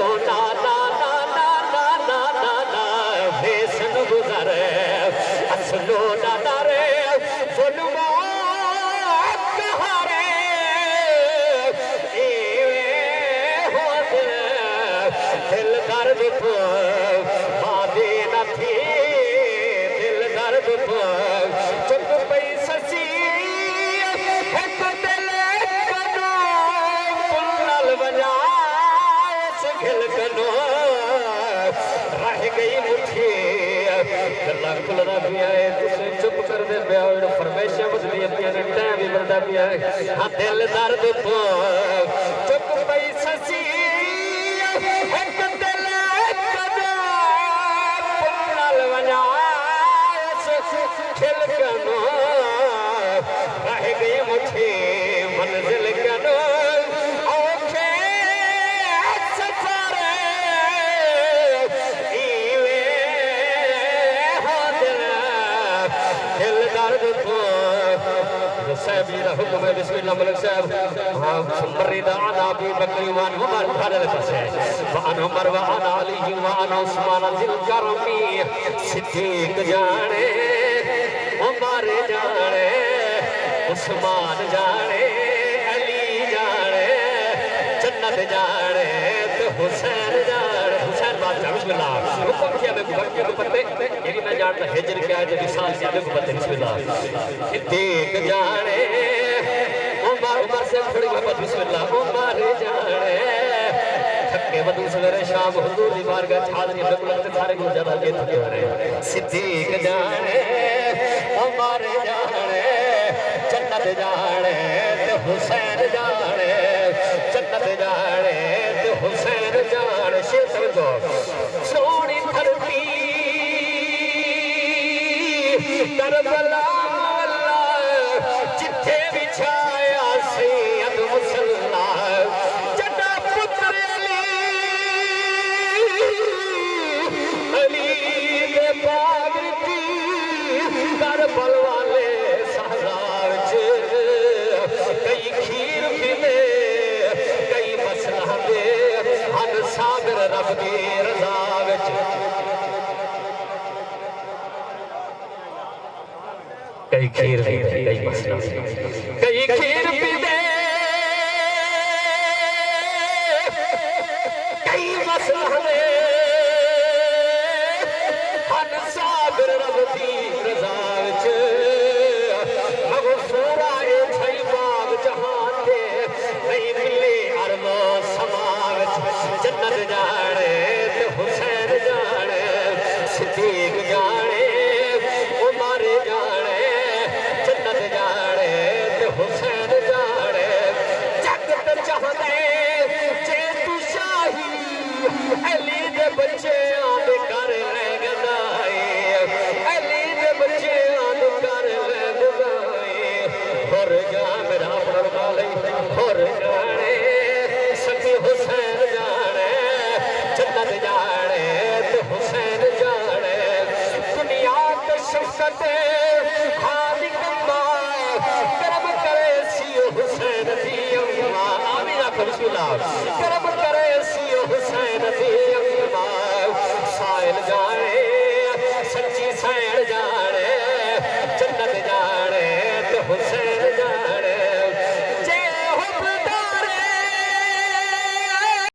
असलो ना ना ना ना ना ना ना ना बेसन गुजरे असलो ना ना रे जुल्मो कहरे हो दिल दर्द को बादे न थी दिल दर्द को चुप पई ससी एक दिल कनो पुनल बजाए सिखल कनो रह गई मुठी गल्ला खुलदा पिया है तुसे चुप कर दे पिया फरमाइशां बदली अपनी ने टाइम भी बदलदा पिया है हां दिल दर्द को चुप पई ससी एक दिल कनो पुनल बजाए सिखल कनो रह गई मुठी मंजिल कनो औखे सफरे इवे हो दिल दर्द को साहब जी का हुक्म है बिस्मिल्लाह मलिक साहब हां मर्रिदा अना अबी बकर व अन उमर खाने पास है व अन उमर व अन अली व अन उस्मान जिल करमी सिद्दीक जाने उमर जाने उस्मान जाने अली जाने जन्नत जाने तो हुसैन जाने हुसैन बादशाह बिस्मिल्लाह हुक्म किया मैं बक्के को पत्ते यदि मैं जानता हिजर क्या है विशाल क्या है पत्ते बिस्मिल्लाह सिद्दीक जाने उमर से थोड़ी मोहब्बत बिस्मिल्लाह उमर जाने थके बदू सवेरे शाम हुजूर दी बारगाह छादनी बिल्कुल सारे को ज्यादा ये थके हो रहे सिद्दीक जाने उमर जाने जन्नत जाने ते हुसैन जाने जन्नत जाने ते हुसैन जाने शेर समझो सोनी धरती करबला जिथे बिछाया सैयद मुसल्ला जटा पुत्र अली दे बाग की करबल वाले सहरा कई खीर पीने कई मसला दे हन सागर रब दी रजा विच कई खीर पीने कई मसला कई खीर पीने कई मसला दे हन सागर रब दी रजा विच मगफूरा ए छई बाग जहां ते नहीं मिले अरमो समावच जन्नत जाने ते हुसैन जाने सिद्दीक जाने उमर जाने जन्नत जाने ते हुसैन जाने जगत चाहते जे तू शाही अली दे बच्चे आंदे कर ले गदाई अली दे बच्चे आंदे कर ले गदाई होर जा मेरा अपना ले होर जाने सखी हुसैन जाने जन्नत जाने तो हुसैन जाने दुनिया के शफ़क़त